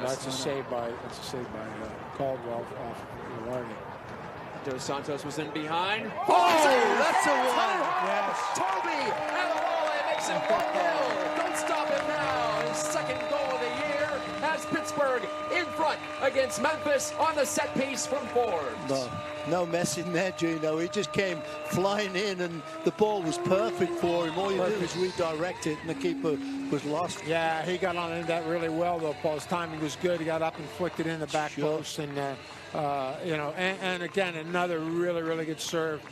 that's a save by Caldwell off Larney. Dos Santos was in behind. Oh, that's a one. Yes. Tobi Adewole makes it 1-0. Don't stop him now. His second goal of the year has Pittsburgh in front against Memphis on the set piece from Forbes. No mess in there, Gino. He just came flying in and the ball was perfect for him. All he did was redirect it and the keeper was lost. Yeah, he got on that really well, though, Paul. His timing was good. He got up and flicked it in the back post. And, you know, and again, another really good serve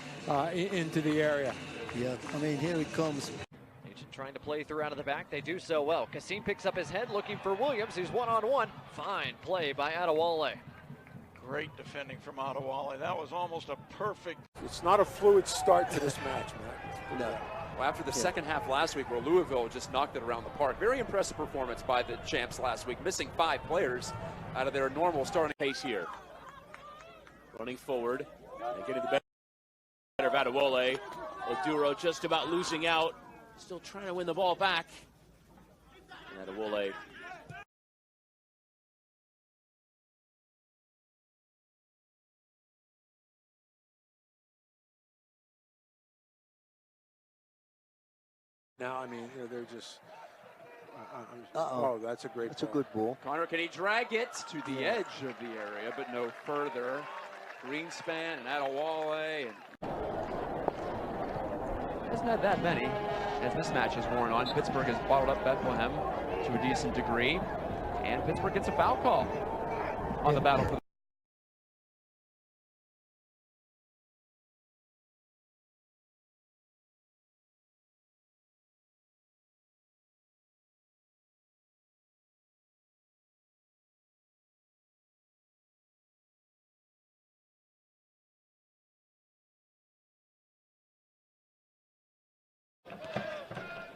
into the area. Yeah, I mean, here he comes. Trying to play through out of the back. They do so well. Kassim picks up his head looking for Williams, who's one-on-one. Fine play by Adewole. Great defending from Adewole. That was almost a perfect. It's not a fluid start to this match, man. No. Well, after the second half last week where Louisville just knocked it around the park. Very impressive performance by the champs last week, missing 5 players out of their normal starting pace here. Running forward and getting the better of Adewole. Oduro just about losing out. Still trying to win the ball back. And Adewole. Now, I mean, they're just. Oh, that's a great. That's a good ball. Connor, can he drag it to the edge of the area, but no further? Greenspan and Adewole. Hasn't had that many as this match has worn on. Pittsburgh has bottled up Bethlehem to a decent degree, and Pittsburgh gets a foul call on the battle for the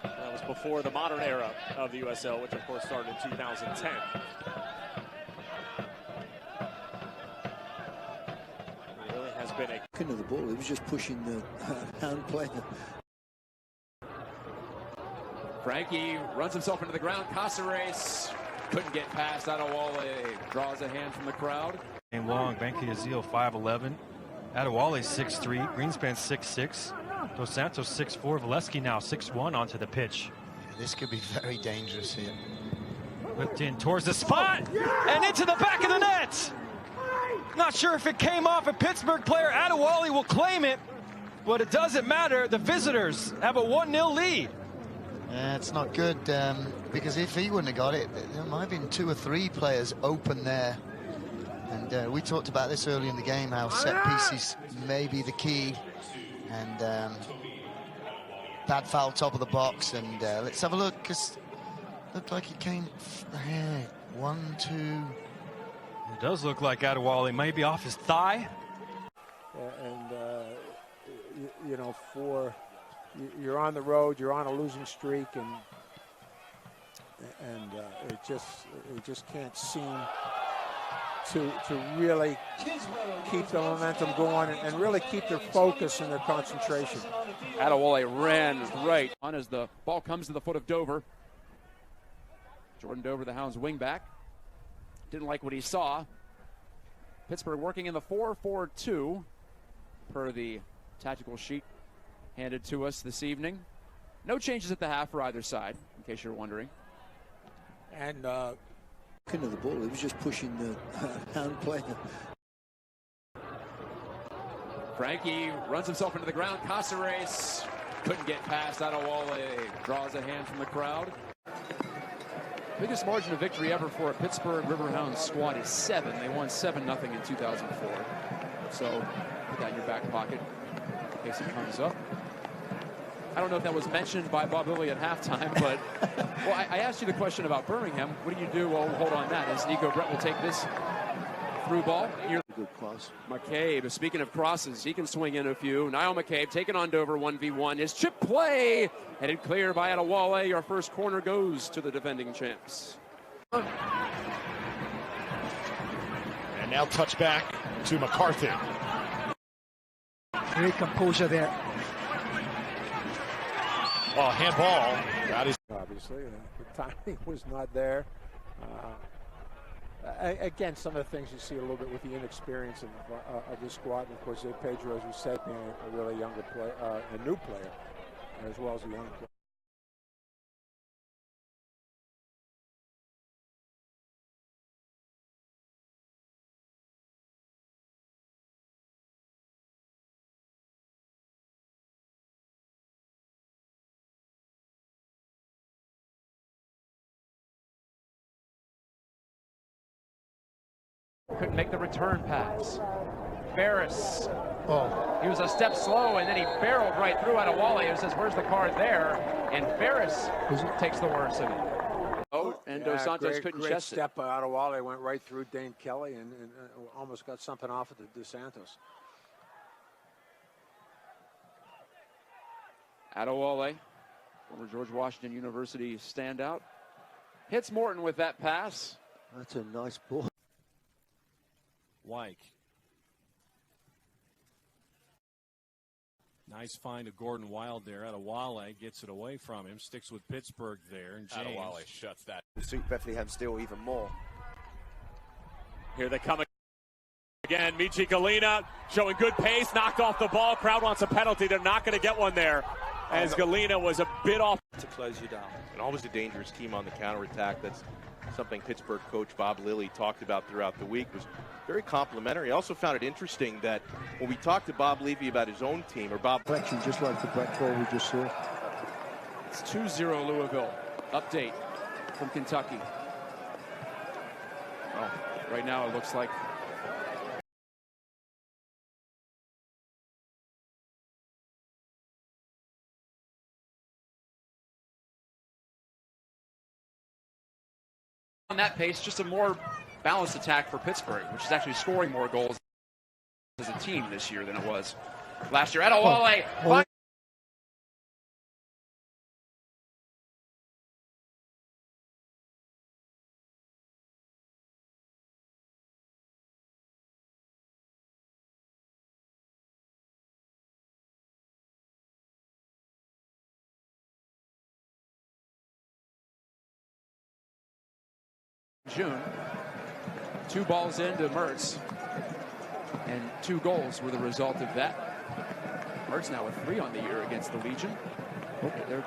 That was before the modern era of the USL, which of course started in 2010. It really has been a Of the ball, he was just pushing the hand player. Frankie runs himself into the ground. Caceres couldn't get past. Adewole draws a hand from the crowd. And long, Banky Azil 5'11", Adewole 6'3", Greenspan 6'6", Dos Santos 6'4", Valesky now 6'1" onto the pitch. This could be very dangerous here. Whipped in towards the spot and into the back of the net. Not sure if it came off a Pittsburgh player. Adewole will claim it, but it doesn't matter. The visitors have a 1-0 lead. Yeah, it's not good because if he wouldn't have got it, there might have been 2 or 3 players open there. And we talked about this early in the game, how set pieces may be the key. And bad foul top of the box. And let's have a look, because it looked like he came. 1, 2. It does look like Adewole may be off his thigh. And you know, you're on the road, you're on a losing streak, and it just can't seem to really keep the momentum going and really keep their focus and their concentration. Adewole ran right on as the ball comes to the foot of Dover. Jordan Dover, the Hounds wingback, didn't like what he saw. Pittsburgh working in the 4-4-2 per the tactical sheet handed to us this evening. No changes at the half for either side, in case you're wondering. And Of the ball, he was just pushing the hand player. Frankie runs himself into the ground. Caceres couldn't get past. Adewole draws a hand from the crowd. Biggest margin of victory ever for a Pittsburgh Riverhounds squad is 7. They won 7-0 in 2004. So put that in your back pocket in case it comes up. I don't know if that was mentioned by Bob Lilly at halftime, but well, I asked you the question about Birmingham. What do you do? Well, hold on that as Nico Brett will take this through ball. Good cross. McCabe, speaking of crosses, he can swing in a few. Niall McCabe taking on Dover 1v1. His chip play headed clear by Adewole. Your first corner goes to the defending champs. And now touch back to McCarthy. Great composure there. Oh, handball. Got his. obviously, the timing was not there. again, some of the things you see a little bit with the inexperience of the squad. And of course, Pedro, as we said, being a really younger player, a new player, as well as a young player. Couldn't make the return pass. Ferris. Oh. He was a step slow, and then he barreled right through Adewole, who says, where's the card there? And Ferris takes the worst of it. Oh, and Dos Santos couldn't great chest it. step by Adewole, went right through Dane Kelly and almost got something off of the Dos Santos. Adewole, former George Washington University standout, hits Morton with that pass. That's a nice ball. Wyke. Nice find of Gordon Wild there. Adewole gets it away from him. Sticks with Pittsburgh there. And James Adewole shuts that. Suit Bethlehem Steel even more. Here they come again. Michi Galina showing good pace. Knocked off the ball. Crowd wants a penalty. They're not going to get one there, as Galina was a bit off. To close you down. And always a dangerous team on the counterattack. That's something Pittsburgh coach Bob Lilly talked about throughout the week. Was very complimentary. I also found it interesting that when we talked to Bob Levy about his own team, or Bob... Just like the black ball we just saw. It's 2-0 Louisville. Update from Kentucky. Oh, right now it looks like on that pace, just a more balanced attack for Pittsburgh, which is actually scoring more goals as a team this year than it was last year. Adewole. June, 2 balls into Mertz, and 2 goals were the result of that. Mertz now with 3 on the year against the Legion. They're